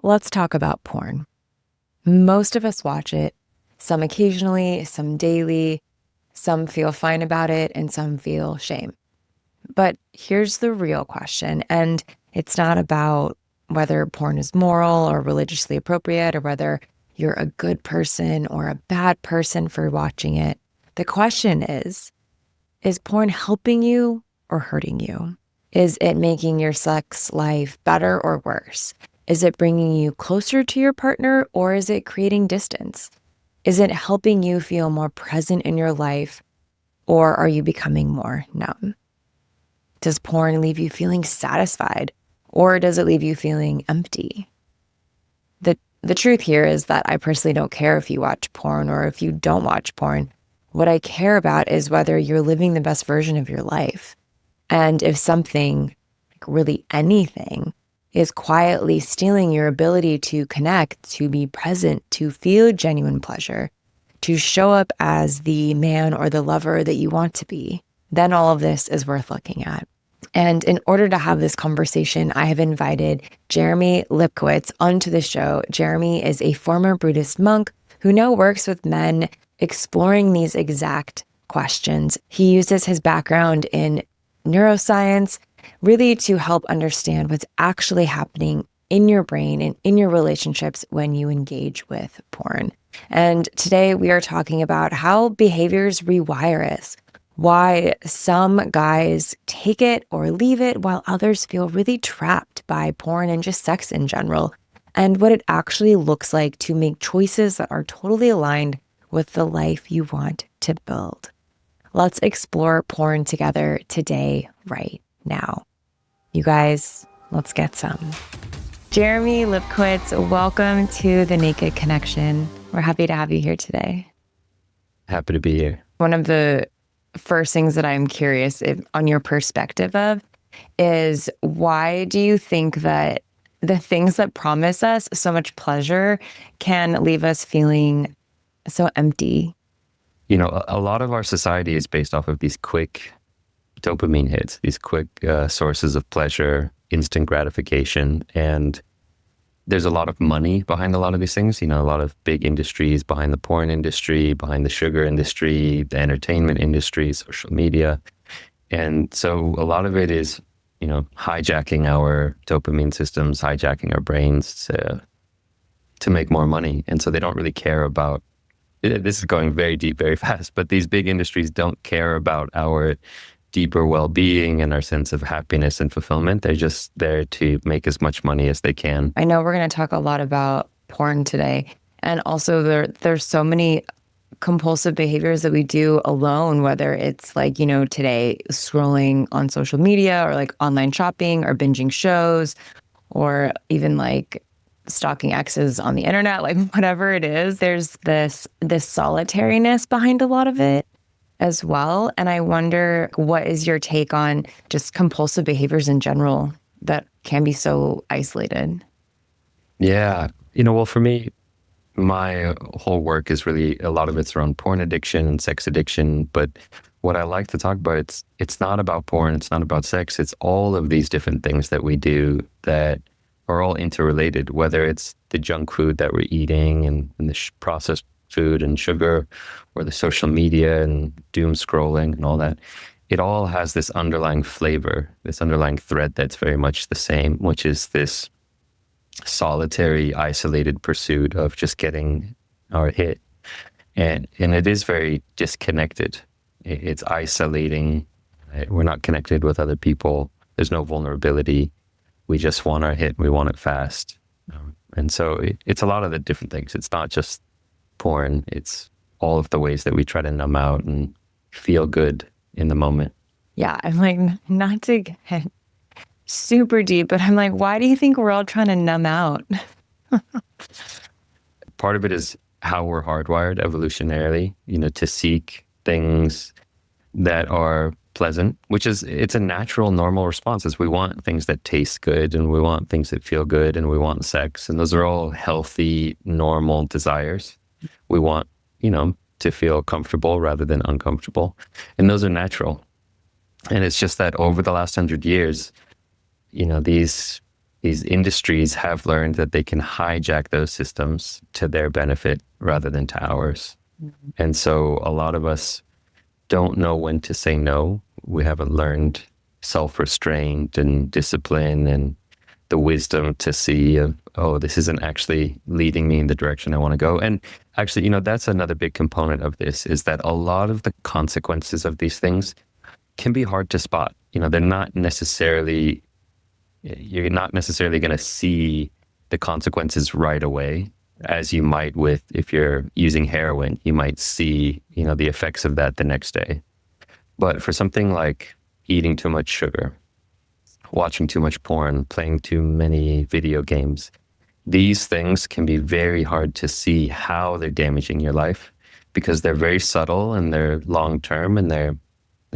Let's talk about porn. Most of us watch it, some occasionally, some daily, some feel fine about it, and some feel shame. But here's the real question, and it's not about whether porn is moral or religiously appropriate or whether you're a good person or a bad person for watching it. The question is porn helping you or hurting you? Is it making your sex life better or worse? Is it bringing you closer to your partner or is it creating distance? Is it helping you feel more present in your life or are you becoming more numb? Does porn leave you feeling satisfied or does it leave you feeling empty? The truth here is that I personally don't care if you watch porn or if you don't watch porn. What I care about is whether you're living the best version of your life. And if something, like really anything, is quietly stealing your ability to connect, to be present, to feel genuine pleasure, to show up as the man or the lover that you want to be, then all of this is worth looking at. And in order to have this conversation, I have invited Jeremy Lipkowitz onto the show. Jeremy is a former Buddhist monk who now works with men exploring these exact questions. He uses his background in neuroscience really to help understand what's actually happening in your brain and in your relationships when you engage with porn. And today we are talking about how behaviors rewire us, why some guys take it or leave it while others feel really trapped by porn and just sex in general, and what it actually looks like to make choices that are totally aligned with the life you want to build. Let's explore porn together today, right now. You guys, let's get some. Jeremy Lipkowitz, welcome to The Naked Connection. We're happy to have you here today. Happy to be here. One of the first things that I'm curious on your perspective of is why do you think that the things that promise us so much pleasure can leave us feeling so empty? You know, a lot of our society is based off of these quick dopamine hits, these quick sources of pleasure, instant gratification. And there's a lot of money behind a lot of these things, you know, a lot of big industries behind the porn industry, behind the sugar industry, the entertainment industry, social media. And so a lot of it is, you know, hijacking our dopamine systems, hijacking our brains to make more money. And so they don't really care about, this is going very deep, very fast, but these big industries don't care about our deeper well-being and our sense of happiness and fulfillment. They're just there to make as much money as they can. I know we're going to talk a lot about porn today. And also there's so many compulsive behaviors that we do alone, whether it's like, you know, today scrolling on social media or like online shopping or binging shows or even like stalking exes on the internet, like whatever it is, there's this solitariness behind a lot of it as well. And I wonder, what is your take on just compulsive behaviors in general that can be so isolated? Yeah. You know, well, for me, my whole work is really, a lot of it's around porn addiction and sex addiction. But what I like to talk about, it's not about porn, it's not about sex, it's all of these different things that we do that are all interrelated, whether it's the junk food that we're eating and the processed food and sugar, or the social media and doom scrolling and all that. It all has this underlying flavor, this underlying thread that's very much the same, which is this solitary, isolated pursuit of just getting our hit. And it is very disconnected. It's isolating. We're not connected with other people. There's no vulnerability. We just want our hit. We want it fast. And so it's a lot of the different things. It's not just porn. It's all of the ways that we try to numb out and feel good in the moment. Yeah, I'm like, not to get super deep, but I'm like, why do you think we're all trying to numb out? Part of it is how we're hardwired evolutionarily, you know, to seek things that are pleasant, which is, it's a natural, normal response. Is we want things that taste good and we want things that feel good and we want sex. And those are all healthy, normal desires. We want, you know, to feel comfortable rather than uncomfortable. And those are natural. And it's just that over the last 100 years, you know, these these industries have learned that they can hijack those systems to their benefit rather than to ours. Mhm. And so a lot of us don't know when to say no. We haven't learned self-restraint and discipline and the wisdom to see, oh, this isn't actually leading me in the direction I want to go. And actually, that's another big component of this, is that a lot of the consequences of these things can be hard to spot. They're not necessarily, you're not necessarily going to see the consequences right away, as you might with, if you're using heroin, you might see, the effects of that the next day. But for something like eating too much sugar, watching too much porn, playing too many video games, these things can be very hard to see how they're damaging your life, because they're very subtle and they're long term and they're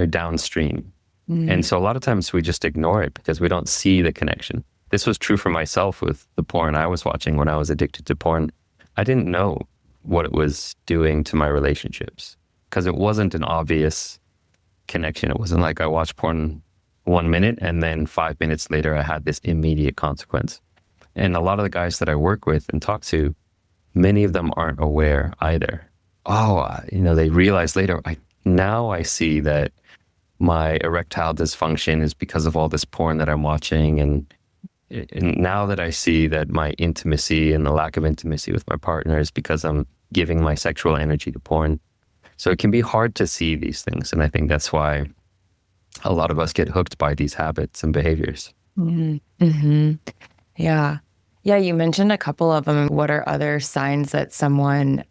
downstream. And Mm. so a lot of times we just ignore it because we don't see the connection. This was true for myself with the porn I was watching when I was addicted to porn. I didn't know what it was doing to my relationships because it wasn't an obvious connection. It wasn't like I watched porn 1 minute and then 5 minutes later I had this immediate consequence. And a lot of the guys that I work with and talk to, many of them aren't aware either. Oh, they realize later, now I see that my erectile dysfunction is because of all this porn that I'm watching. And now that I see that my intimacy and the lack of intimacy with my partner is because I'm giving my sexual energy to porn. So it can be hard to see these things. And I think that's why a lot of us get hooked by these habits and behaviors. Mhm. Mhm. Yeah. Yeah, you mentioned a couple of them. What are other signs that someone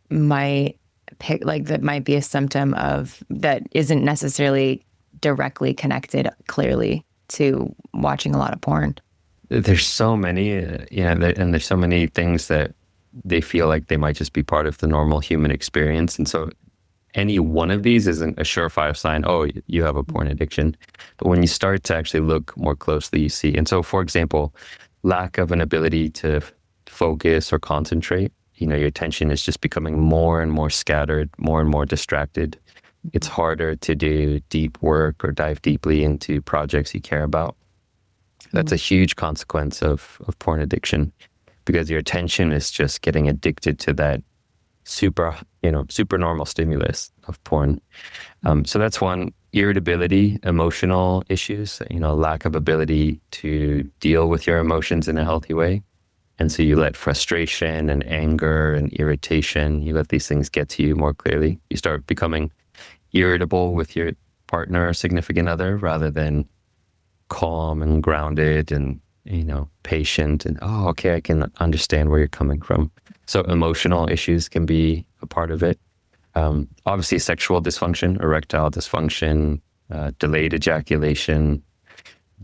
might pick, like that might be a symptom of that isn't necessarily directly connected clearly to watching a lot of porn? There's so many, and there's so many things that they feel like they might just be part of the normal human experience. And so any one of these isn't a surefire sign, oh, you have a porn addiction. But when you start to actually look more closely, you see. And so, for example, lack of an ability to focus or concentrate, your attention is just becoming more and more scattered, more and more distracted. It's harder to do deep work or dive deeply into projects you care about. That's a huge consequence of porn addiction, because your attention is just getting addicted to that super normal stimulus of porn. So that's one. Irritability, emotional issues, lack of ability to deal with your emotions in a healthy way. And so you let frustration and anger and irritation, you let these things get to you more clearly. You start becoming irritable with your partner or significant other rather than calm and grounded and, patient and, oh, okay, I can understand where you're coming from. So emotional issues can be a part of it. Obviously, sexual dysfunction, erectile dysfunction, delayed ejaculation,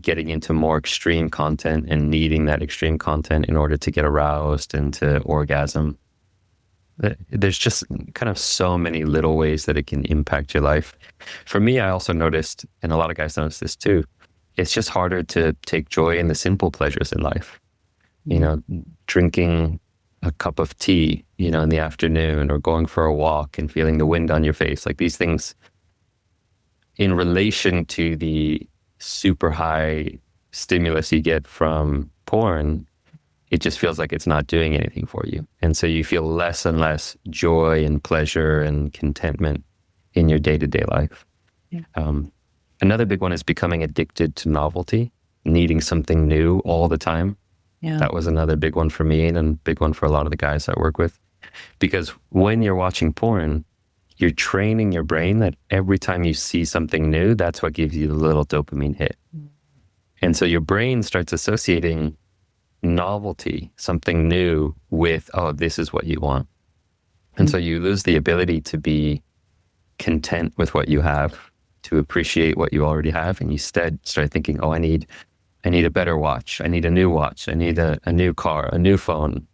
getting into more extreme content and needing that extreme content in order to get aroused and to orgasm. There's just kind of so many little ways that it can impact your life. For me, I also noticed, and a lot of guys notice this too, it's just harder to take joy in the simple pleasures in life. Drinking a cup of tea, in the afternoon, or going for a walk and feeling the wind on your face. Like these things, in relation to the super high stimulus you get from porn, it just feels like it's not doing anything for you. And so you feel less and less joy and pleasure and contentment in your day-to-day life. Yeah. Another big one is becoming addicted to novelty, needing something new all the time. Yeah. That was another big one for me and a big one for a lot of the guys I work with. Because when you're watching porn, you're training your brain that every time you see something new, that's what gives you the little dopamine hit. And so your brain starts associating novelty, something new, with, oh, this is what you want. And so you lose the ability to be content with what you have, to appreciate what you already have, and you instead start thinking, oh, I need a better watch. I need a new watch. I need a new car, a new phone.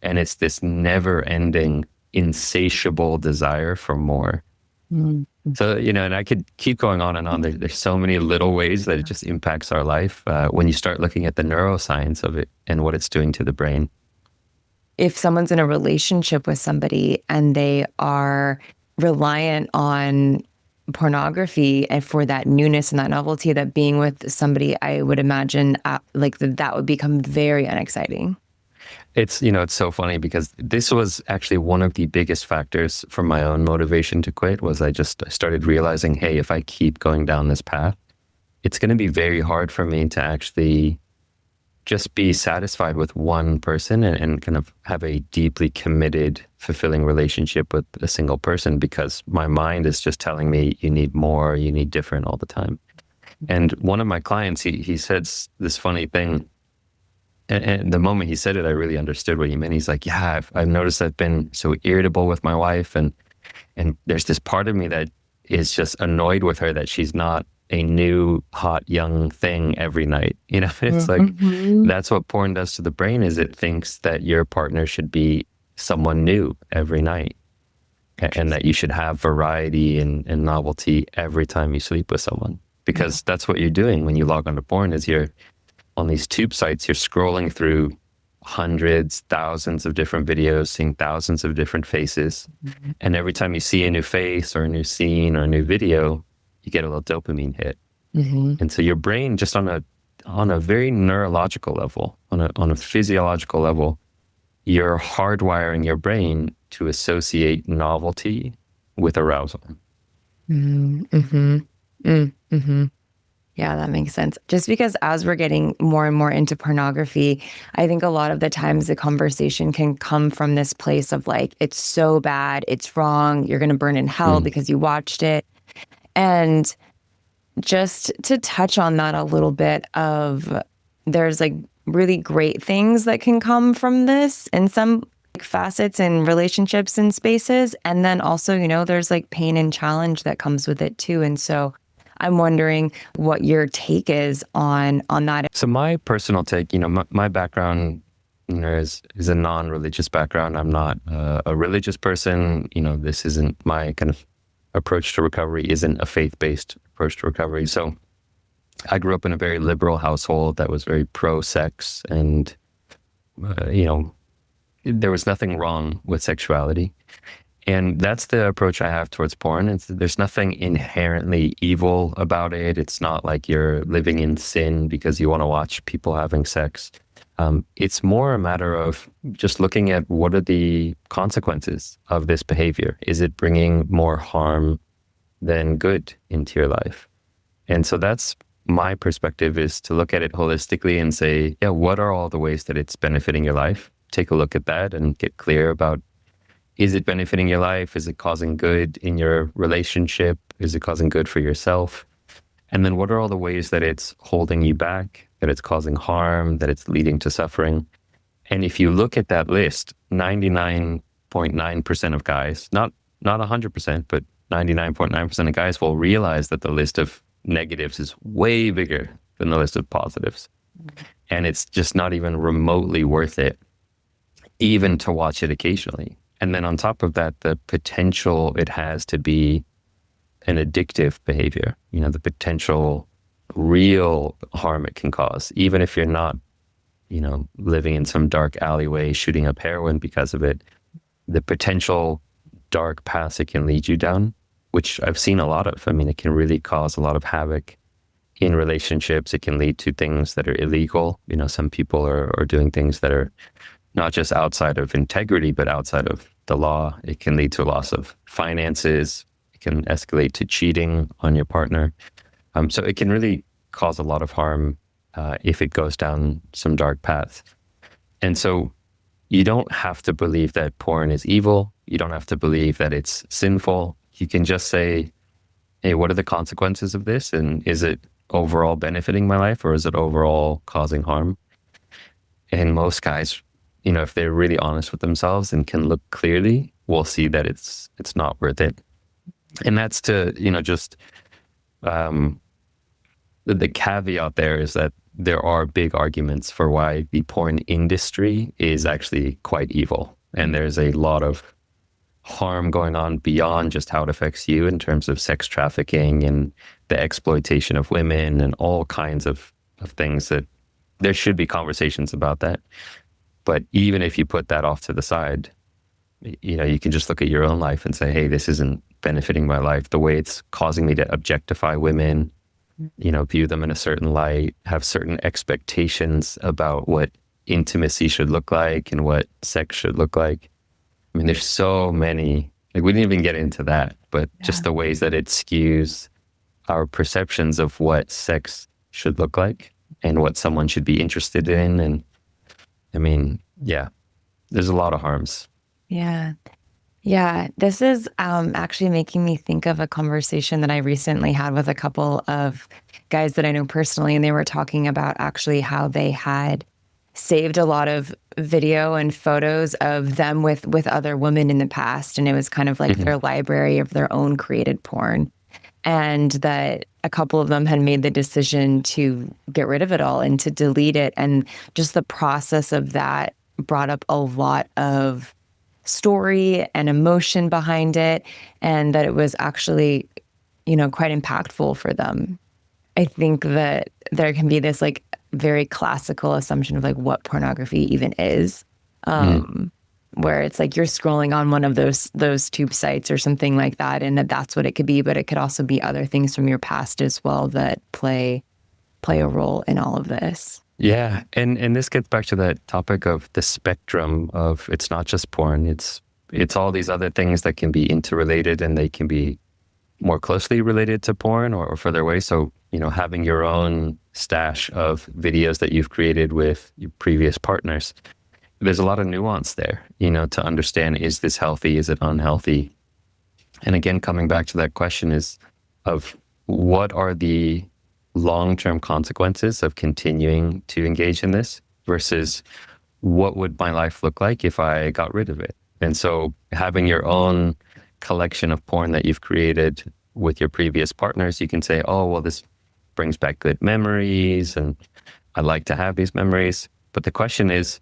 And it's this never ending, insatiable desire for more. Mm. So, and I could keep going on and on. There's so many little ways that it just impacts our life when you start looking at the neuroscience of it and what it's doing to the brain. If someone's in a relationship with somebody and they are reliant on pornography and for that newness and that novelty, that being with somebody, I would imagine like that would become very unexciting. It's so funny because this was actually one of the biggest factors for my own motivation to quit was I started realizing, hey, if I keep going down this path, it's going to be very hard for me to actually just be satisfied with one person and kind of have a deeply committed, fulfilling relationship with a single person because my mind is just telling me you need more, you need different all the time. And one of my clients, he said this funny thing. And the moment he said it, I really understood what he meant. He's like, yeah, I've noticed I've been so irritable with my wife. And there's this part of me that is just annoyed with her that she's not a new, hot, young thing every night. It's like, Mm-hmm. that's what porn does to the brain is it thinks that your partner should be someone new every night and that you should have variety and novelty every time you sleep with someone. Because that's what you're doing when you log onto porn is you're on these tube sites, you're scrolling through hundreds, thousands of different videos, seeing thousands of different faces. Mm-hmm. And every time you see a new face or a new scene or a new video, you get a little dopamine hit. Mm-hmm. And so your brain just on a very neurological level, on a physiological level, you're hardwiring your brain to associate novelty with arousal. Mm-hmm. Mm-hmm. Yeah, that makes sense. Just because as we're getting more and more into pornography, I think a lot of the times the conversation can come from this place of like, it's so bad, it's wrong, you're going to burn in hell Mm. because you watched it. And just to touch on that a little bit of there's like really great things that can come from this in some like, facets and relationships and spaces. And then also, there's like pain and challenge that comes with it too. And so I'm wondering what your take is on that. So my personal take, my background, is a non-religious background. I'm not a religious person. This isn't my kind of approach to recovery. Isn't a faith-based approach to recovery. So I grew up in a very liberal household that was very pro-sex, and there was nothing wrong with sexuality. And that's the approach I have towards porn. There's nothing inherently evil about it. It's not like you're living in sin because you want to watch people having sex. It's more a matter of just looking at what are the consequences of this behavior. Is it bringing more harm than good into your life? And so that's my perspective, is to look at it holistically and say, yeah, what are all the ways that it's benefiting your life? Take a look at that and get clear about, is it benefiting your life? Is it causing good in your relationship? Is it causing good for yourself? And then what are all the ways that it's holding you back, that it's causing harm, that it's leading to suffering? And if you look at that list, 99.9% of guys, not 100%, but 99.9% of guys will realize that the list of negatives is way bigger than the list of positives. And it's just not even remotely worth it, even to watch it occasionally. And then on top of that, the potential it has to be an addictive behavior, the potential real harm it can cause, even if you're not, living in some dark alleyway, shooting up heroin because of it, the potential dark paths it can lead you down, which I've seen a lot of. I mean, it can really cause a lot of havoc in relationships. It can lead to things that are illegal. Some people are doing things that are not just outside of integrity, but outside of the law. It can lead to a loss of finances. It can escalate to cheating on your partner. So it can really cause a lot of harm if it goes down some dark paths. And so you don't have to believe that porn is evil. You don't have to believe that it's sinful. You can just say, hey, what are the consequences of this? And is it overall benefiting my life, or is it overall causing harm? And most guys, if they're really honest with themselves and can look clearly, will see that it's not worth it. And that's to, just the caveat there is that there are big arguments for why the porn industry is actually quite evil. And there's a lot of harm going on beyond just how it affects you in terms of sex trafficking and the exploitation of women and all kinds of things that there should be conversations about that. But even if you put that off to the side, you can just look at your own life and say, hey, this isn't benefiting my life, the way it's causing me to objectify women, view them in a certain light, have certain expectations about what intimacy should look like and what sex should look like. I mean, there's so many, like we didn't even get into that, but Yeah. just the ways that it skews our perceptions of what sex should look like and what someone should be interested in. And I mean, yeah, there's a lot of harms. Yeah. Yeah. This is actually making me think of a conversation that I recently had with a couple of guys that I know personally. And they were talking about actually how they had saved a lot of video and photos of them with other women in the past. And it was kind of like Hmm. their library of their own created porn. And that a couple of them had made the decision to get rid of it all and to delete it. And just the process of that brought up a lot of story and emotion behind it, and that it was actually, quite impactful for them. I think that there can be this like very classical assumption of like what pornography even is. Mm. Um, where it's like you're scrolling on one of those tube sites or something like that, and that's what it could be, but it could also be other things from your past as well that play a role in all of this. Yeah, and this gets back to that topic of the spectrum of it's not just porn, it's all these other things that can be interrelated and they can be more closely related to porn or further away. So, having your own stash of videos that you've created with your previous partners, there's a lot of nuance there, to understand, is this healthy? Is it unhealthy? And again, coming back to that question is of what are the long-term consequences of continuing to engage in this versus what would my life look like if I got rid of it? And so having your own collection of porn that you've created with your previous partners, you can say, oh, well, this brings back good memories and I like to have these memories. But the question is,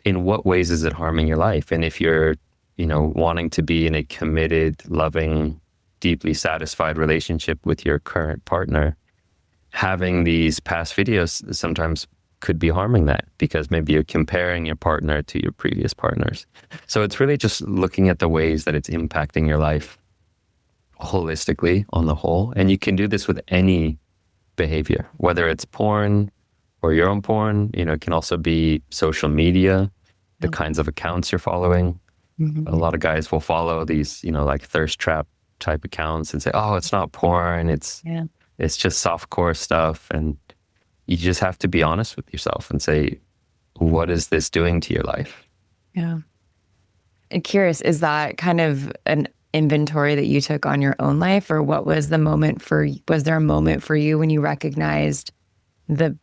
in what ways is it harming your life? And if you're, wanting to be in a committed, loving, deeply satisfied relationship with your current partner, having these past videos sometimes could be harming that because maybe you're comparing your partner to your previous partners. So it's really just looking at the ways that it's impacting your life holistically on the whole. And you can do this with any behavior, whether it's porn or your own porn. It can also be social media, the kinds of accounts you're following. A Mhm. lot of guys will follow these, like thirst trap type accounts and say, oh, it's not porn. Yeah. It's just softcore stuff. And you just have to be honest with yourself and say, what is this doing to your life? Yeah. And curious, is that kind of an inventory that you took on your own life, or what was the moment was there a moment for you when you recognized the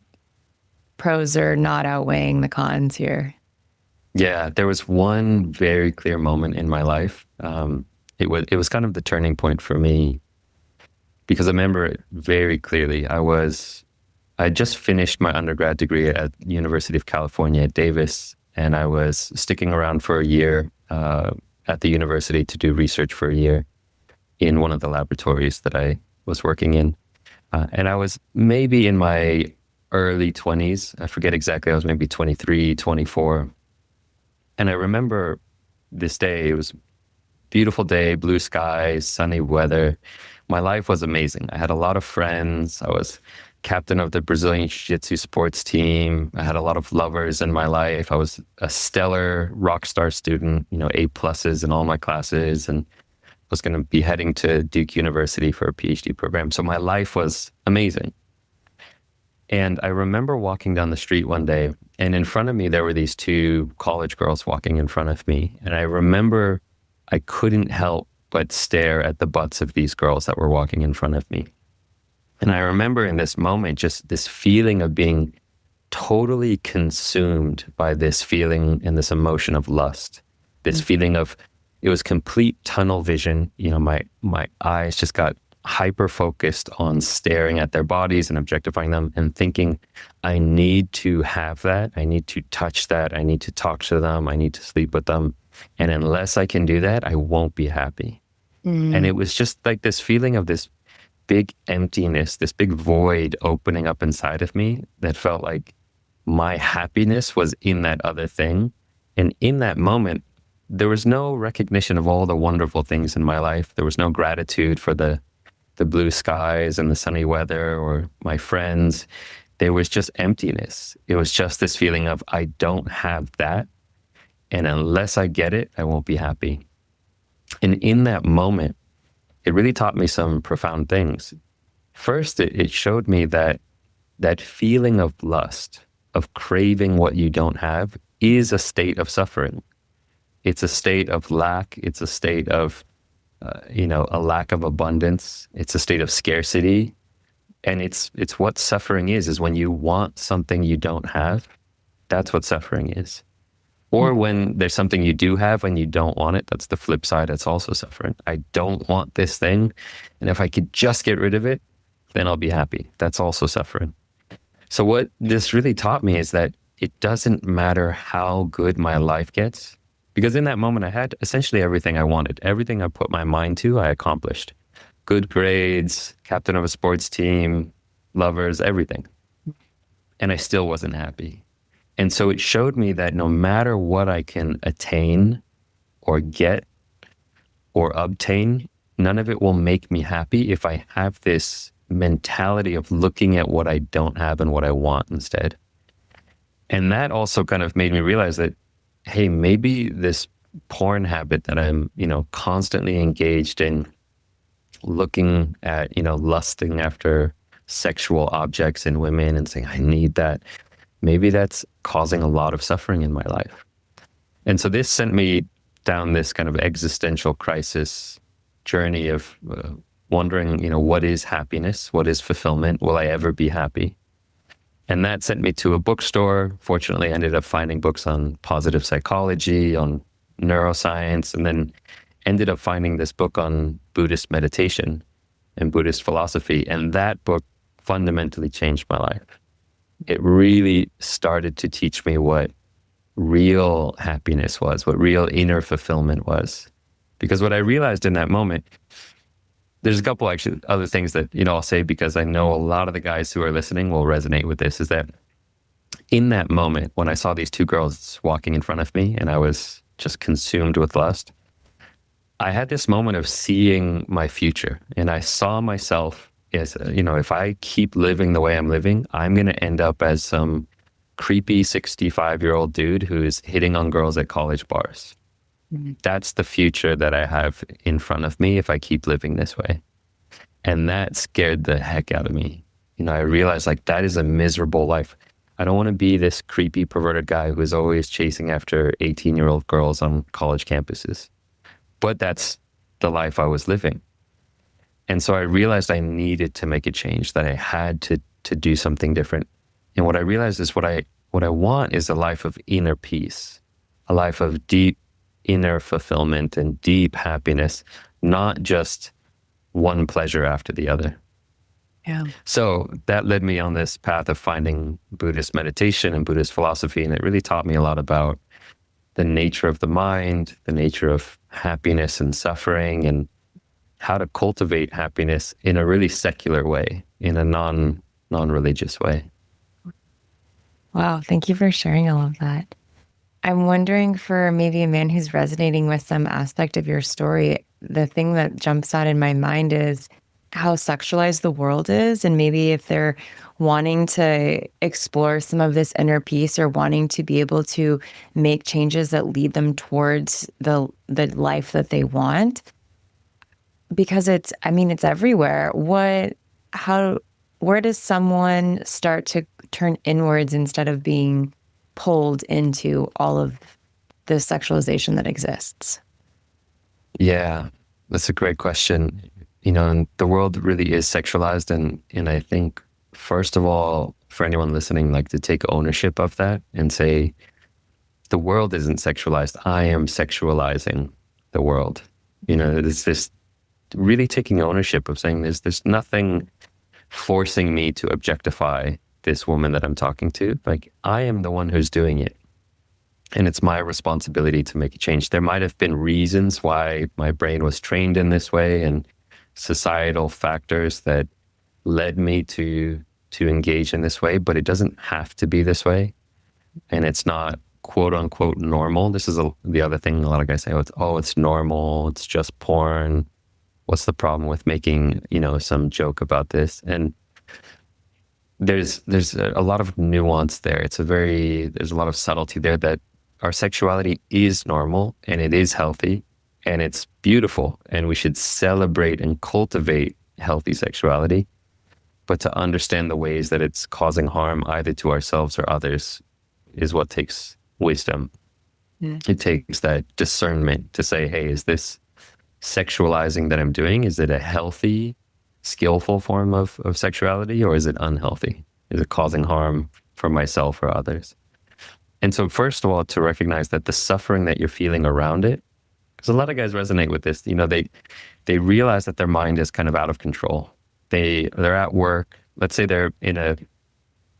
pros are not outweighing the cons here? Yeah, there was one very clear moment in my life. It was kind of the turning point for me because I remember it very clearly. I just finished my undergrad degree at University of California at Davis, and I was sticking around for a year at the university to do research for a year in one of the laboratories that I was working in. And I was maybe in my early 20s. I forget exactly. I was maybe 23, 24. And I remember this day. It was a beautiful day, blue skies, sunny weather. My life was amazing. I had a lot of friends. I was captain of the Brazilian Jiu-Jitsu sports team. I had a lot of lovers in my life. I was a stellar rock star student, A pluses in all my classes, and was going to be heading to Duke University for a PhD program. So my life was amazing. And I remember walking down the street one day, and in front of me, there were these two college girls walking in front of me. And I remember I couldn't help but stare at the butts of these girls that were walking in front of me. And I remember in this moment, just this feeling of being totally consumed by this feeling and this emotion of lust, this feeling of, it was complete tunnel vision. My eyes just got hyper focused on staring at their bodies and objectifying them and thinking, I need to have that. I need to touch that. I need to talk to them. I need to sleep with them. And unless I can do that, I won't be happy. And Mm. it was just like this feeling of this big emptiness, this big void opening up inside of me that felt like my happiness was in that other thing. And in that moment, there was no recognition of all the wonderful things in my life. There was no gratitude for the blue skies and the sunny weather or my friends. There was just emptiness. It was just this feeling of, I don't have that. And unless I get it, I won't be happy. And in that moment, it really taught me some profound things. First, it showed me that that feeling of lust, of craving what you don't have, is a state of suffering. It's a state of lack. It's a state of, a lack of abundance. It's a state of scarcity. And it's what suffering is when you want something you don't have. That's what suffering is. Or when there's something you do have and you don't want it, that's the flip side. That's also suffering. I don't want this thing. And if I could just get rid of it, then I'll be happy. That's also suffering. So what this really taught me is that it doesn't matter how good my life gets, because in that moment I had essentially everything I wanted. Everything I put my mind to, I accomplished. Good grades, captain of a sports team, lovers, everything. And I still wasn't happy. And so it showed me that no matter what I can attain or get or obtain, none of it will make me happy if I have this mentality of looking at what I don't have and what I want instead. And that also kind of made me realize that, hey, maybe this porn habit that I'm, constantly engaged in, looking at, lusting after sexual objects in women and saying, I need that. Maybe that's causing a lot of suffering in my life. And so this sent me down this kind of existential crisis journey of wondering, what is happiness? What is fulfillment? Will I ever be happy? And that sent me to a bookstore. Fortunately, I ended up finding books on positive psychology, on neuroscience, and then ended up finding this book on Buddhist meditation and Buddhist philosophy. And that book fundamentally changed my life. It really started to teach me what real happiness was, what real inner fulfillment was. Because what I realized in that moment, there's a couple actually other things that, I'll say, because I know a lot of the guys who are listening will resonate with this, is that in that moment when I saw these two girls walking in front of me and I was just consumed with lust, I had this moment of seeing my future, and I saw myself as, if I keep living the way I'm living, I'm going to end up as some creepy 65-year-old dude who's hitting on girls at college bars. Mm-hmm. That's the future that I have in front of me if I keep living this way. And that scared the heck out of me. I realized that is a miserable life. I don't want to be this creepy, perverted guy who's always chasing after 18-year-old girls on college campuses. But that's the life I was living. And so I realized I needed to make a change, that I had to do something different. And what I realized is what I want is a life of inner peace, a life of deep inner fulfillment and deep happiness, not just one pleasure after the other. Yeah. So that led me on this path of finding Buddhist meditation and Buddhist philosophy. And it really taught me a lot about the nature of the mind, the nature of happiness and suffering, and how to cultivate happiness in a really secular way, in a non-religious way. Wow. Thank you for sharing all of that. I'm wondering, for maybe a man who's resonating with some aspect of your story, the thing that jumps out in my mind is how sexualized the world is. And maybe if they're wanting to explore some of this inner peace, or wanting to be able to make changes that lead them towards the life that they want, because it's everywhere. Where does someone start to turn inwards instead of being pulled into all of the sexualization that exists? Yeah, that's a great question. And the world really is sexualized. And I think, first of all, for anyone listening, to take ownership of that and say, the world isn't sexualized. I am sexualizing the world. It's this really taking ownership of saying there's nothing forcing me to objectify this woman that I'm talking to. I am the one who's doing it. And it's my responsibility to make a change. There might have been reasons why my brain was trained in this way, and societal factors that led me to engage in this way, but it doesn't have to be this way. And it's not quote unquote normal. This is the other thing a lot of guys say, it's normal. It's just porn. What's the problem with making, some joke about this? And there's a lot of nuance there. There's a lot of subtlety there that our sexuality is normal and it is healthy and it's beautiful and we should celebrate and cultivate healthy sexuality. But to understand the ways that it's causing harm either to ourselves or others is what takes wisdom. It takes that discernment to say, hey, is this sexualizing that I'm doing? Is it a healthy, skillful form of sexuality, or is it unhealthy? Is it causing harm for myself or others? And so first of all, to recognize that the suffering that you're feeling around it, because a lot of guys resonate with this, they realize that their mind is kind of out of control. They're at work. Let's say they're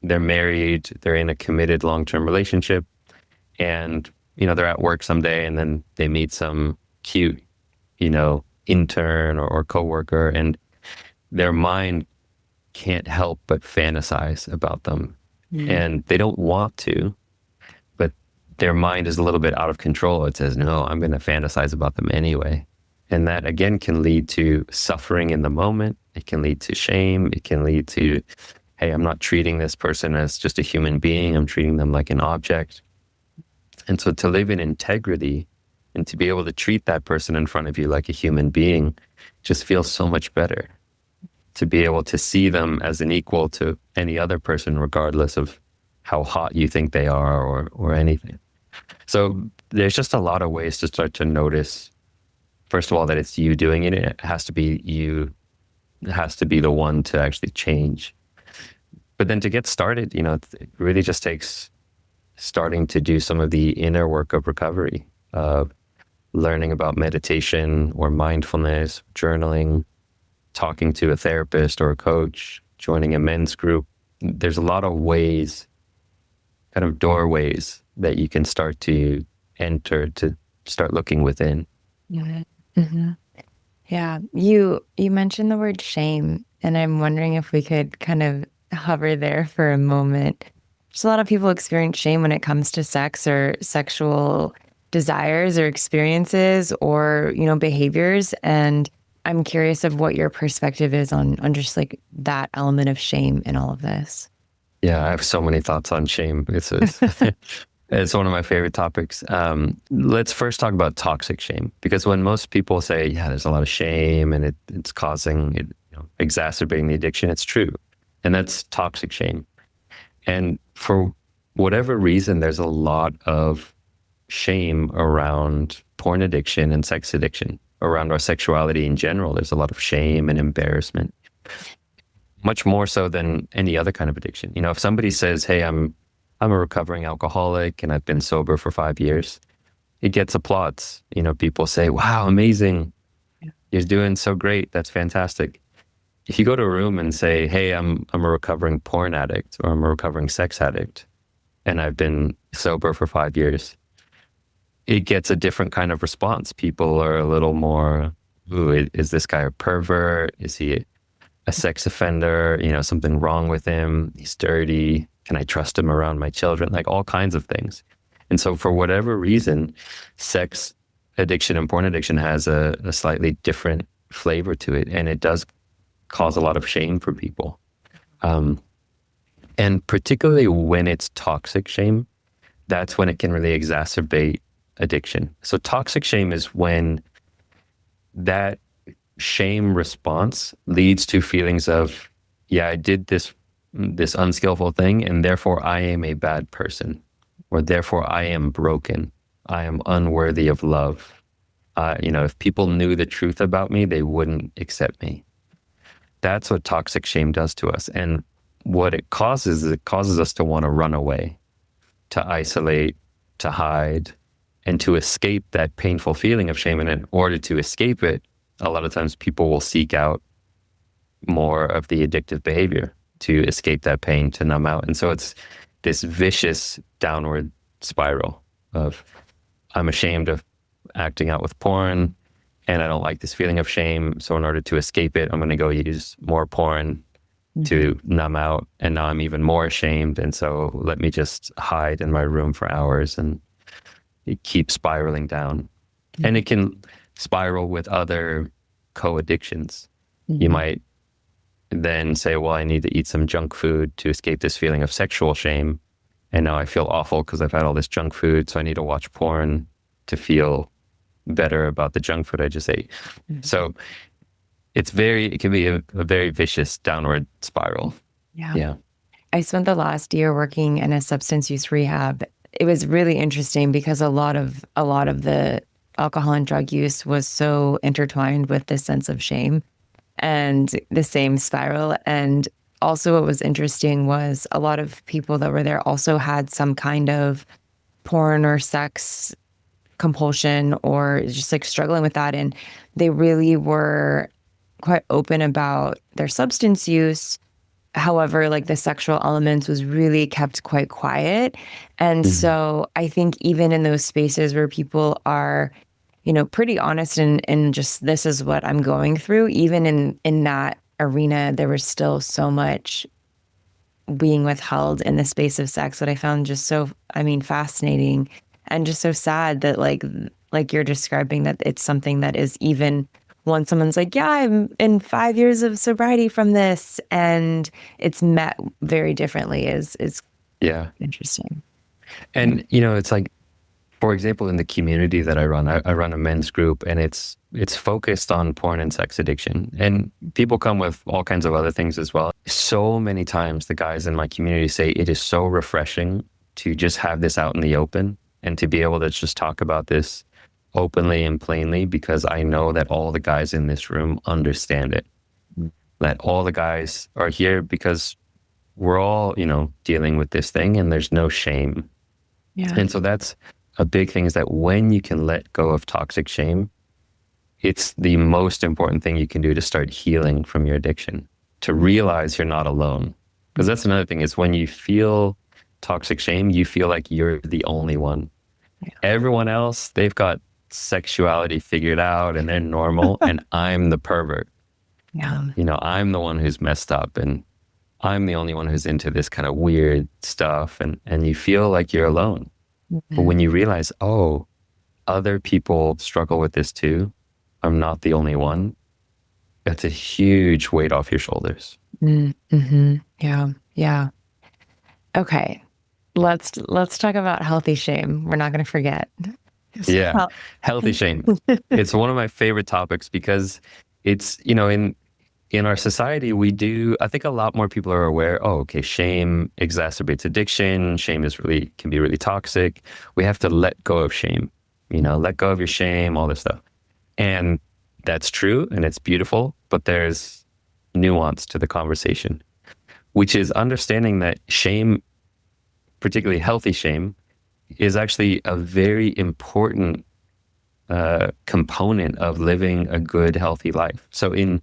married, they're in a committed long-term relationship, and they're at work someday and then they meet some cute, intern or coworker, and their mind can't help but fantasize about them. And they don't want to, but their mind is a little bit out of control. It says, no, I'm going to fantasize about them anyway. And that again can lead to suffering in the moment. It can lead to shame. It can lead to, hey, I'm not treating this person as just a human being. I'm treating them like an object. And so to live in integrity and to be able to treat that person in front of you like a human being just feels so much better. To be able to see them as an equal to any other person, regardless of how hot you think they are or anything. So there's just a lot of ways to start to notice, first of all, that it's you doing it. It has to be you. It has to be the one to actually change. But then to get started, it really just takes starting to do some of the inner work of recovery, learning about meditation or mindfulness, journaling, talking to a therapist or a coach, joining a men's group. There's a lot of ways, kind of doorways that you can start to enter to start looking within. Mm-hmm. Yeah. You mentioned the word shame, and I'm wondering if we could kind of hover there for a moment. Just a lot of people experience shame when it comes to sex or sexual desires or experiences or, behaviors. And I'm curious of what your perspective is on just like that element of shame in all of this. Yeah, I have so many thoughts on shame. It's one of my favorite topics. Let's first talk about toxic shame, because when most people say, yeah, there's a lot of shame and it's causing it, exacerbating the addiction, it's true. And that's toxic shame. And for whatever reason, there's a lot of shame around porn addiction and sex addiction, around our sexuality in general. There's a lot of shame and embarrassment, much more so than any other kind of addiction. If somebody says, hey, I'm a recovering alcoholic and I've been sober for 5 years, it gets applause. People say, wow, amazing. You're doing so great. That's fantastic. If you go to a room and say, hey, I'm a recovering porn addict or I'm a recovering sex addict and I've been sober for 5 years, it gets a different kind of response. People are a little more, ooh, is this guy a pervert? Is he a sex offender? Something wrong with him. He's dirty. Can I trust him around my children? Like all kinds of things. And so for whatever reason, sex addiction and porn addiction has a slightly different flavor to it. And it does cause a lot of shame for people. And particularly when it's toxic shame, that's when it can really exacerbate addiction. So toxic shame is when that shame response leads to feelings of, yeah, I did this unskillful thing, and therefore I am a bad person, or therefore I am broken. I am unworthy of love. If people knew the truth about me, they wouldn't accept me. That's what toxic shame does to us. And what it causes is it causes us to want to run away, to isolate, to hide, and to escape that painful feeling of shame. And in order to escape it, a lot of times people will seek out more of the addictive behavior to escape that pain, to numb out. And so it's this vicious downward spiral of, I'm ashamed of acting out with porn and I don't like this feeling of shame. So in order to escape it, I'm going to go use more porn. Mhm. to numb out. And now I'm even more ashamed. And so let me just hide in my room for hours, and it keeps spiraling down. And Mhm. it can spiral with other co-addictions. You Mhm. might then say, well, I need to eat some junk food to escape this feeling of sexual shame. And now I feel awful because I've had all this junk food. So I need to watch porn to feel better about the junk food I just ate. Mhm. So it can be a very vicious downward spiral. Yeah. Yeah. I spent the last year working in a substance use rehab. It was really interesting because a lot of the alcohol and drug use was so intertwined with this sense of shame and the same spiral. And also what was interesting was a lot of people that were there also had some kind of porn or sex compulsion or just like struggling with that. And they really were quite open about their substance use. However, like the sexual elements was really kept quite quiet. And Mhm. so I think even in those spaces where people are, pretty honest and just this is what I'm going through, even in that arena, there was still so much being withheld in the space of sex that I found just so, I mean, fascinating and just so sad that like you're describing that it's something that is even when someone's like, yeah, I'm in 5 years of sobriety from this, and it's met very differently is Yeah. interesting. Yeah. And, it's like, for example, in the community that I run a men's group, and it's focused on porn and sex addiction. And people come with all kinds of other things as well. So many times the guys in my community say it is so refreshing to just have this out in the open and to be able to just talk about this openly and plainly, because I know that all the guys in this room understand it. That all the guys are here because we're all, dealing with this thing, and there's no shame. Yeah. And so that's a big thing, is that when you can let go of toxic shame, it's the most important thing you can do to start healing from your addiction, to realize you're not alone. Because that's another thing, is when you feel toxic shame, you feel like you're the only one. Everyone else, they've got sexuality figured out and they're normal, and I'm the pervert. Yeah. I'm the one who's messed up, and I'm the only one who's into this kind of weird stuff, and you feel like you're alone. But when Mhm. you realize, oh, other people struggle with this too, I'm not the only one, that's a huge weight off your shoulders. Mm-hmm. Yeah. Yeah. Okay. Let's talk about healthy shame. We're not going to forget. Yeah. Well, Healthy shame. It's one of my favorite topics because it's, in our society, we do, I think a lot more people are aware, oh, okay, shame exacerbates addiction. Shame can be really toxic. We have to let go of shame, let go of your shame, all this stuff. And that's true and it's beautiful, but there's nuance to the conversation, which is understanding that shame, particularly healthy shame, is actually a very important component of living a good, healthy life. So in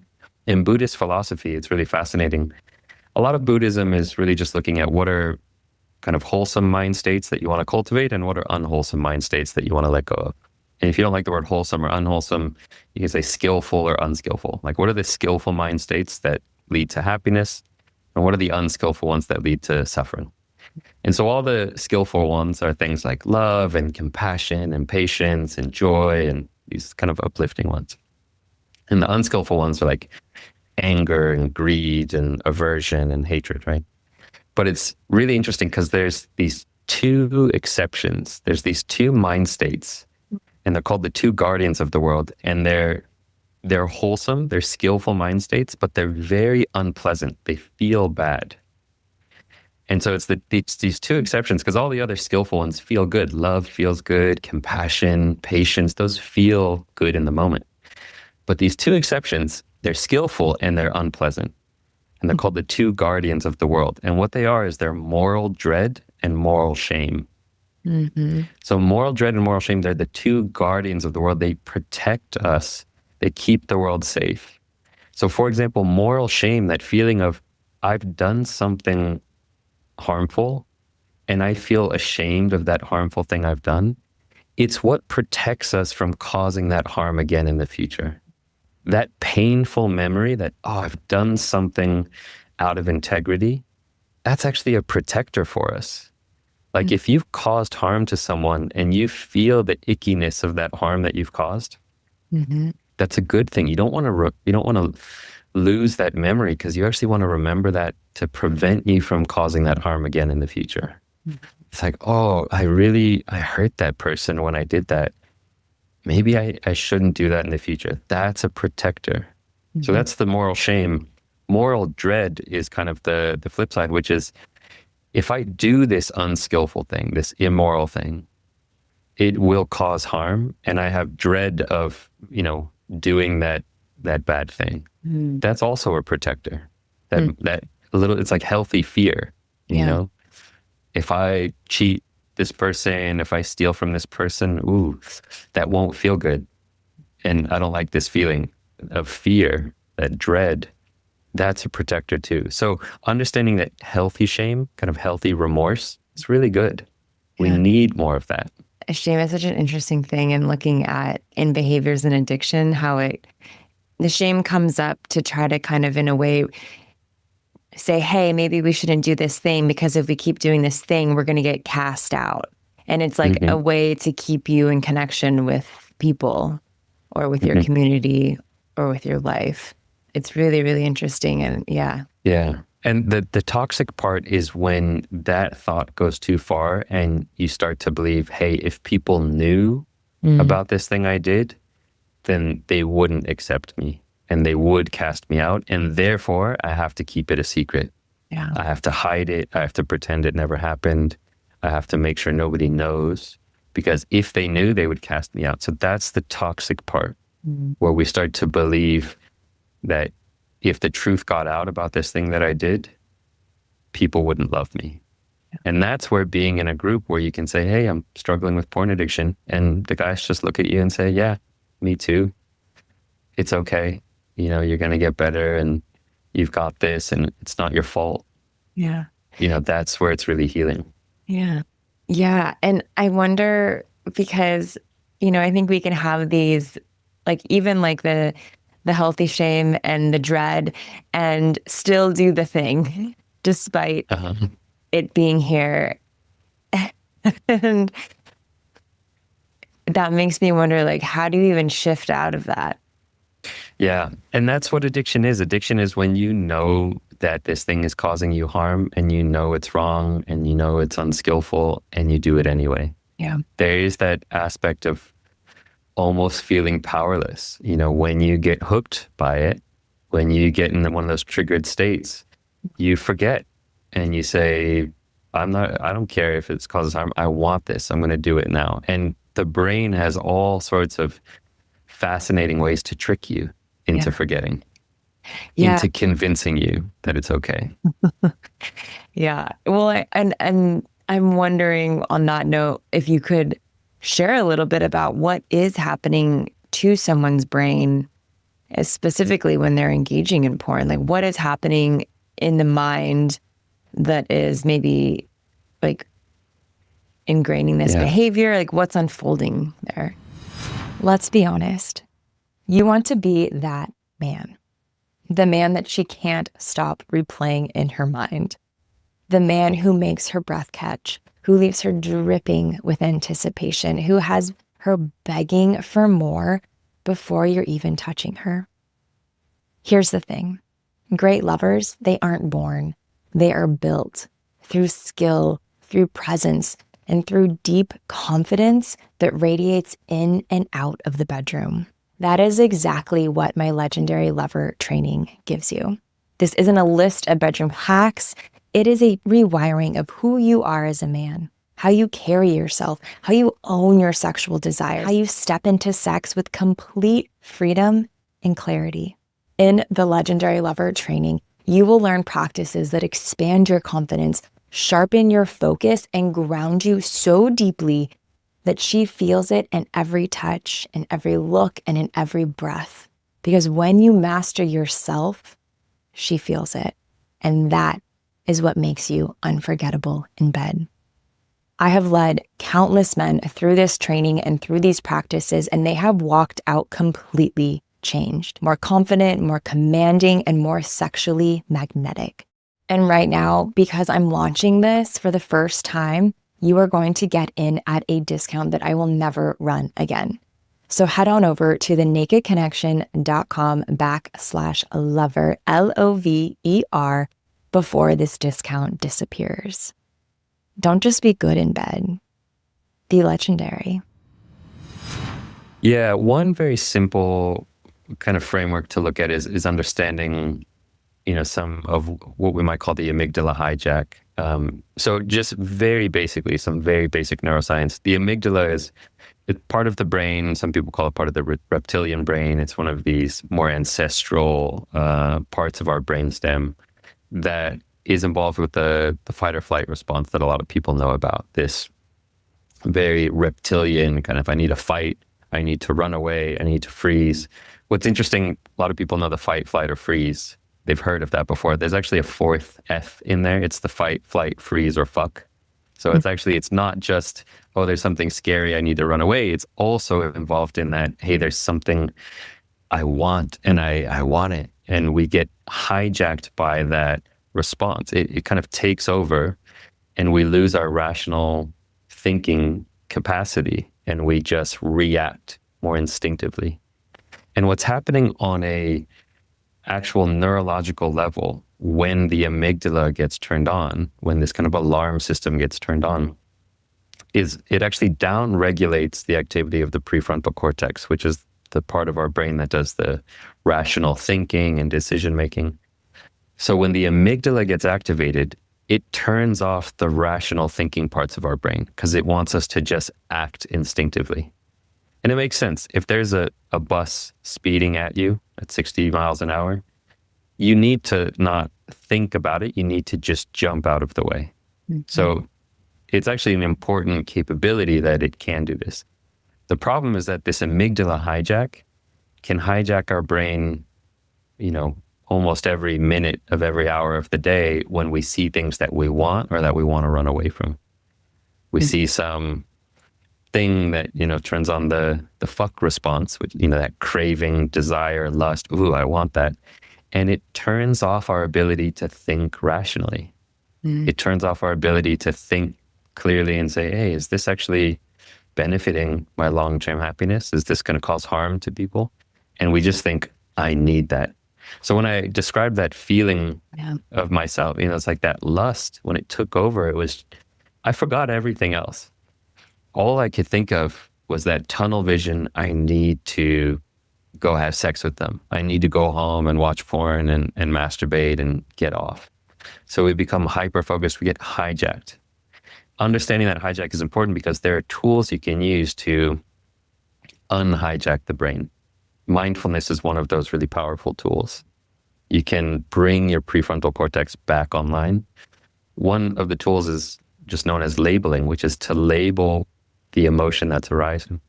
Buddhist philosophy, it's really fascinating. A lot of Buddhism is really just looking at what are kind of wholesome mind states that you want to cultivate and what are unwholesome mind states that you want to let go of. And if you don't like the word wholesome or unwholesome, you can say skillful or unskillful. Like, what are the skillful mind states that lead to happiness? And what are the unskillful ones that lead to suffering? And so all the skillful ones are things like love and compassion and patience and joy and these kind of uplifting ones. And the unskillful ones are like anger and greed and aversion and hatred, right? But it's really interesting because there's these two exceptions. There's these two mind states, and they're called the two guardians of the world. And they're wholesome, they're skillful mind states, but they're very unpleasant. They feel bad. And so it's these two exceptions, because all the other skillful ones feel good. Love feels good, compassion, patience, those feel good in the moment. But these two exceptions, they're skillful and they're unpleasant. And they're called the two guardians of the world. And what they are is they're moral dread and moral shame. Mm-hmm. So moral dread and moral shame, they're the two guardians of the world. They protect us. They keep the world safe. So for example, moral shame, that feeling of I've done something harmful and I feel ashamed of that harmful thing I've done. It's what protects us from causing that harm again in the future. That painful memory that, oh, I've done something out of integrity, that's actually a protector for us. Like if you've caused harm to someone and you feel the ickiness of that harm that you've caused, Mm-hmm. that's a good thing. You don't want to you don't want to lose that memory, because you actually want to remember that to prevent you from causing that harm again in the future. It's like, oh, I hurt that person when I did that. Maybe I shouldn't do that in the future. That's a protector. So Mm-hmm. that's the moral shame. Moral dread is kind of the flip side, which is if I do this unskillful thing, this immoral thing, it will cause harm, and I have dread of, doing that bad thing. Mm-hmm. That's also a protector. That a little, it's like healthy fear, you Yeah. know? If I cheat this person, if I steal from this person, ooh, that won't feel good. And I don't like this feeling of fear, that dread. That's a protector too. So understanding that healthy shame, kind of healthy remorse, is really good. We Yeah. need more of that. Shame is such an interesting thing, and looking at in behaviors and addiction, the shame comes up to try to kind of in a way say, hey, maybe we shouldn't do this thing, because if we keep doing this thing, we're going to get cast out. And it's like a Hmm. way to keep you in connection with people or with your Hmm. community or with your life. It's really, really interesting. And yeah. Yeah. And the toxic part is when that thought goes too far and you start to believe, hey, if people knew Mm, about this thing I did, then they wouldn't accept me and they would cast me out. And therefore, I have to keep it a secret. yeah. I have to hide it. I have to pretend it never happened. I have to make sure nobody knows, because if they knew, they would cast me out. So that's the toxic part, Mm, where we start to believe that if the truth got out about this thing that I did, people wouldn't love me. And that's where being in a group where you can say, hey, I'm struggling with porn addiction. And the guys just look at you and say, yeah, me too. It's okay. You're going to get better and you've got this and it's not your fault. yeah. That's where it's really healing. Yeah. Yeah. And I wonder, because, I think we can have these, like, even like the healthy shame and the dread, and still do the thing despite Uh-huh. it being here. And that makes me wonder, like, how do you even shift out of that? Yeah. And that's what addiction is. Addiction is when you know that this thing is causing you harm and you know it's wrong and you know it's unskillful and you do it anyway. Yeah. There is that aspect of almost feeling powerless. When you get hooked by it, when you get in one of those triggered states, you forget and you say, I don't care if it causes harm. I want this. I'm going to do it now. And the brain has all sorts of fascinating ways to trick you into Yeah. forgetting, Yeah. into convincing you that it's okay. Yeah. Well, and I'm wondering, on that note, if you could share a little bit about what is happening to someone's brain, specifically when they're engaging in porn. Like, what is happening in the mind that is maybe like ingraining this Yeah. behavior? Like, what's unfolding there? Let's be honest. You want to be that man, the man that she can't stop replaying in her mind, the man who makes her breath catch, who leaves her dripping with anticipation, who has her begging for more before you're even touching her. Here's the thing. Great lovers, they aren't born. They are built through skill, through presence, and through deep confidence that radiates in and out of the bedroom. That is exactly what my legendary lover training gives you. This isn't a list of bedroom hacks. It is a rewiring of who you are as a man, how you carry yourself, how you own your sexual desires, how you step into sex with complete freedom and clarity. In the Legendary Lover training, you will learn practices that expand your confidence, sharpen your focus, and ground you so deeply that she feels it in every touch, in every look, and in every breath. Because when you master yourself, she feels it. And that is what makes you unforgettable in bed. I have led countless men through this training and through these practices, and they have walked out completely changed, more confident, more commanding, and more sexually magnetic. And right now, because I'm launching this for the first time, you are going to get in at a discount that I will never run again. So head on over to thenakedconnection.com/lover, LOVER, before this discount disappears. Don't just be good in bed, be legendary. Yeah, one very simple kind of framework to look at is understanding, some of what we might call the amygdala hijack. So just very basically, some very basic neuroscience. The amygdala is it's part of the brain. Some people call it part of the reptilian brain. It's one of these more ancestral parts of our brainstem that is involved with the fight or flight response that a lot of people know about. This very reptilian kind of, I need to fight, I need to run away, I need to freeze. What's interesting, a lot of people know the fight, flight, or freeze. They've heard of that before. There's actually a fourth F in there. It's the fight, flight, freeze, or fuck. So it's not just, oh, there's something scary, I need to run away. It's also involved in that, hey, there's something I want and I want it. And we get hijacked by that response. It kind of takes over and we lose our rational thinking capacity and we just react more instinctively. And what's happening on a actual neurological level when the amygdala gets turned on, when this kind of alarm system gets turned on, is it actually down regulates the activity of the prefrontal cortex, which is the part of our brain that does the rational thinking and decision making. So when the amygdala gets activated, it turns off the rational thinking parts of our brain because it wants us to just act instinctively. And it makes sense. If there's a bus speeding at you at 60 miles an hour, you need to not think about it. You need to just jump out of the way. Mm-hmm. So it's actually an important capability that it can do this. The problem is that this amygdala hijack can hijack our brain, almost every minute of every hour of the day when we see things that we want or that we want to run away from. We see some thing that, turns on the fuck response, which, that craving, desire, lust, ooh, I want that. And it turns off our ability to think rationally. It turns off our ability to think clearly and say, hey, is this actually benefiting my long-term happiness? Is this going to cause harm to people? And we just think, I need that. So when I described that feeling of myself, it's like that lust, when it took over, I forgot everything else. All I could think of was that tunnel vision. I need to go have sex with them. I need to go home and watch porn and masturbate and get off. So we become hyper-focused. We get hijacked. Understanding that hijack is important because there are tools you can use to unhijack the brain. Mindfulness is one of those really powerful tools. You can bring your prefrontal cortex back online. One of the tools is just known as labeling, which is to label the emotion that's arising.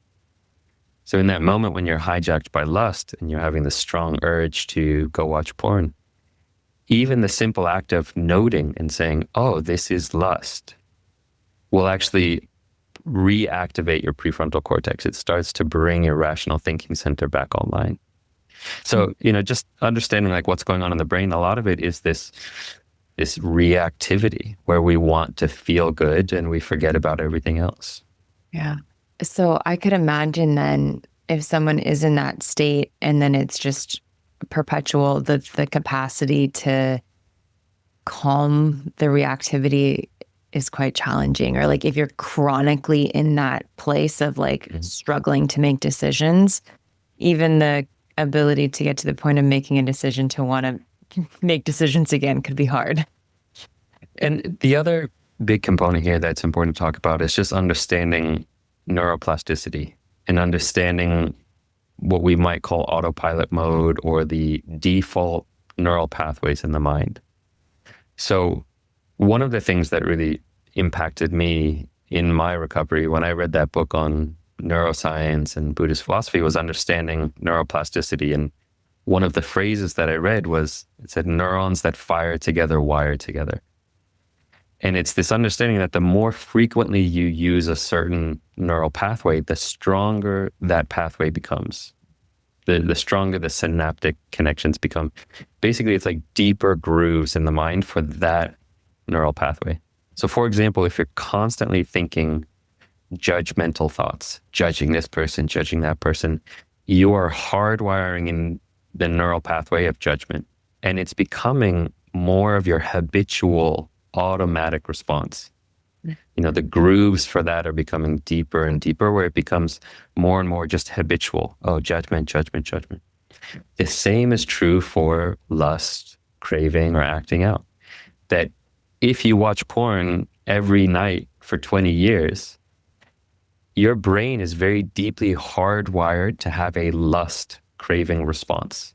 So in that moment when you're hijacked by lust and you're having this strong urge to go watch porn, even the simple act of noting and saying, oh, this is lust, will actually reactivate your prefrontal cortex. It starts to bring your rational thinking center back online. So, just understanding like what's going on in the brain, a lot of it is this reactivity where we want to feel good and we forget about everything else. Yeah. So I could imagine then if someone is in that state and then it's just perpetual, the capacity to calm the reactivity is quite challenging. Or like if you're chronically in that place of like struggling to make decisions, even the ability to get to the point of making a decision to want to make decisions again could be hard. And the other big component here that's important to talk about is just understanding neuroplasticity and understanding what we might call autopilot mode or the default neural pathways in the mind. So one of the things that really impacted me in my recovery when I read that book on neuroscience and Buddhist philosophy was understanding neuroplasticity. And one of the phrases that I read was, it said, neurons that fire together wire together. And it's this understanding that the more frequently you use a certain neural pathway, the stronger that pathway becomes. the stronger the synaptic connections become. Basically, it's like deeper grooves in the mind for that neural pathway. So, for example, if you're constantly thinking judgmental thoughts, judging this person, judging that person, you are hardwiring in the neural pathway of judgment. And it's becoming more of your habitual automatic response. The grooves for that are becoming deeper and deeper, where it becomes more and more just habitual. Oh, judgment, judgment, judgment. The same is true for lust, craving, or acting out. That if you watch porn every night for 20 years, your brain is very deeply hardwired to have a lust craving response.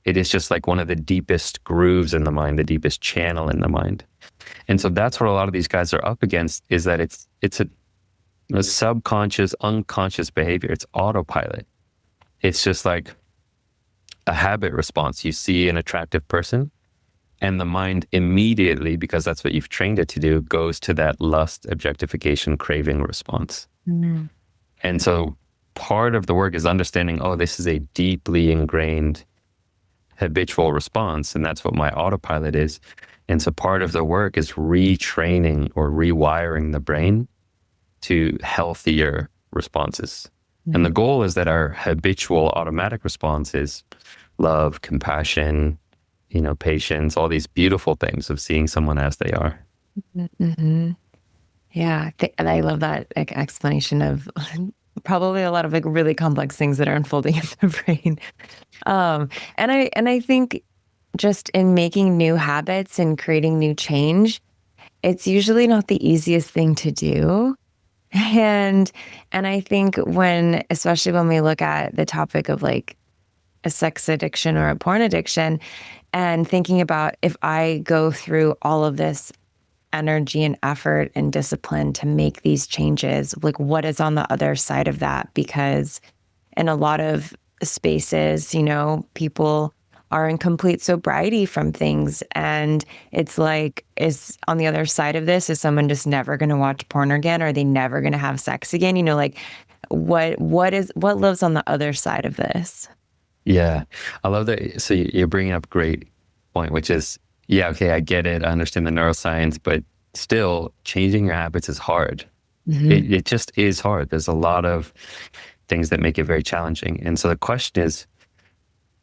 It is just like one of the deepest grooves in the mind, the deepest channel in the mind. And so that's what a lot of these guys are up against, is that it's a subconscious, unconscious behavior. It's autopilot. It's just like a habit response. You see an attractive person, and the mind immediately, because that's what you've trained it to do, goes to that lust, objectification, craving response. Mm. And so part of the work is understanding, oh, this is a deeply ingrained habitual response, and that's what my autopilot is. And so part of the work is retraining or rewiring the brain to healthier responses. Mm. And the goal is that our habitual automatic response is love, compassion, patience, all these beautiful things of seeing someone as they are. Mm-hmm. Yeah. And I love that explanation of probably a lot of like really complex things that are unfolding in the brain. And I think just in making new habits and creating new change, it's usually not the easiest thing to do. And I think especially when we look at the topic of like a sex addiction or a porn addiction, and thinking about, if I go through all of this energy and effort and discipline to make these changes, like what is on the other side of that? Because in a lot of spaces, people are in complete sobriety from things. And it's like, is on the other side of this, is someone just never going to watch porn again? Are they never going to have sex again? Like what lives on the other side of this? Yeah, I love that. So you're bringing up a great point, which is, yeah, okay, I get it. I understand the neuroscience, but still changing your habits is hard. Mm-hmm. It just is hard. There's a lot of things that make it very challenging. And so the question is,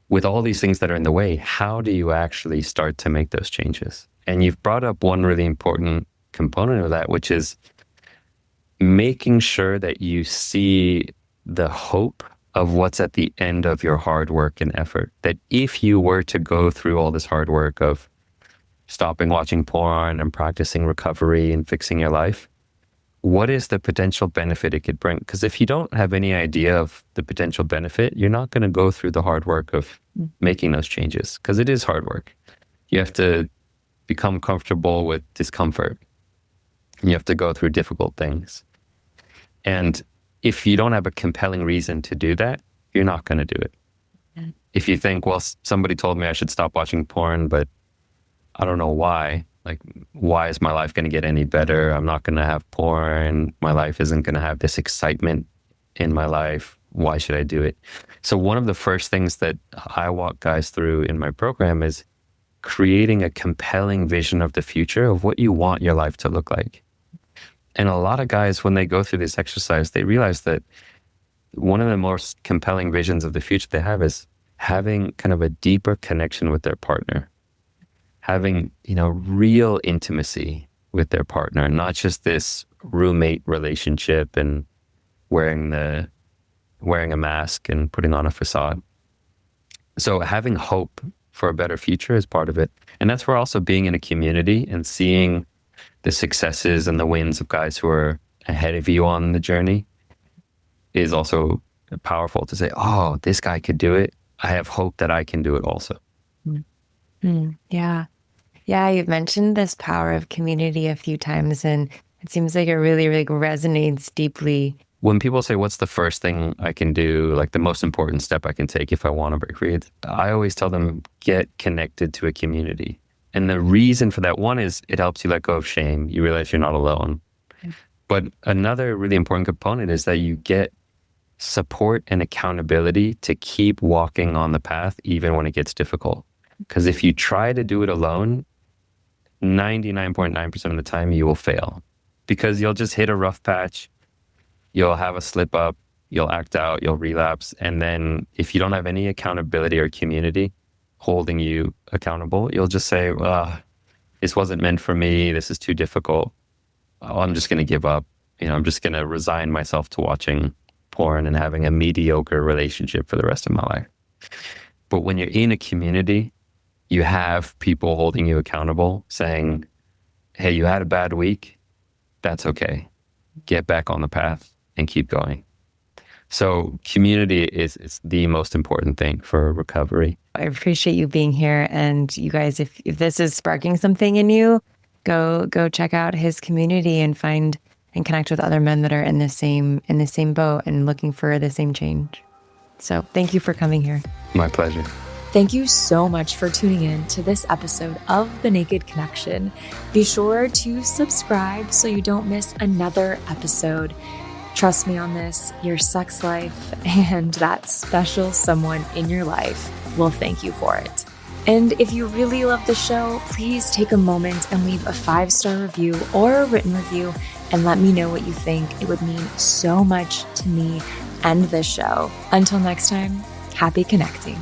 with all these things that are in the way, how do you actually start to make those changes? And you've brought up one really important component of that, which is making sure that you see the hope of what's at the end of your hard work and effort. That if you were to go through all this hard work of stopping watching porn and practicing recovery and fixing your life, what is the potential benefit it could bring? Because if you don't have any idea of the potential benefit, you're not going to go through the hard work of making those changes, because it is hard work. You have to become comfortable with discomfort. You have to go through difficult things. And if you don't have a compelling reason to do that, you're not going to do it. Yeah. If you think, well, somebody told me I should stop watching porn, but I don't know why. Like, why is my life going to get any better? I'm not going to have porn. My life isn't going to have this excitement in my life. Why should I do it? So one of the first things that I walk guys through in my program is creating a compelling vision of the future of what you want your life to look like. And a lot of guys, when they go through this exercise, they realize that one of the most compelling visions of the future they have is having kind of a deeper connection with their partner, having, real intimacy with their partner, not just this roommate relationship and wearing a mask and putting on a facade. So having hope for a better future is part of it. And that's where also being in a community and seeing the successes and the wins of guys who are ahead of you on the journey is also powerful to say, oh, this guy could do it. I have hope that I can do it also. Yeah. Yeah, you've mentioned this power of community a few times, and it seems like it really, really resonates deeply. When people say, what's the first thing I can do, like the most important step I can take if I want to break free, I always tell them, get connected to a community. And the reason for that, one is it helps you let go of shame. You realize you're not alone. But another really important component is that you get support and accountability to keep walking on the path even when it gets difficult. Because if you try to do it alone, 99.9% of the time you will fail, because you'll just hit a rough patch, you'll have a slip up, you'll act out, you'll relapse. And then if you don't have any accountability or community holding you accountable, you'll just say, well, this wasn't meant for me. This is too difficult. Oh, I'm just going to give up. I'm just going to resign myself to watching porn and having a mediocre relationship for the rest of my life. But when you're in a community, you have people holding you accountable, saying, hey, you had a bad week. That's okay. Get back on the path and keep going. So community is the most important thing for recovery. I appreciate you being here. And you guys, if this is sparking something in you, go check out his community and find and connect with other men that are in the same boat and looking for the same change. So thank you for coming here. My pleasure. Thank you so much for tuning in to this episode of The Naked Connection. Be sure to subscribe so you don't miss another episode. Trust me on this, your sex life and that special someone in your life will thank you for it. And if you really love the show, please take a moment and leave a 5-star review or a written review and let me know what you think. It would mean so much to me and this show. Until next time, happy connecting.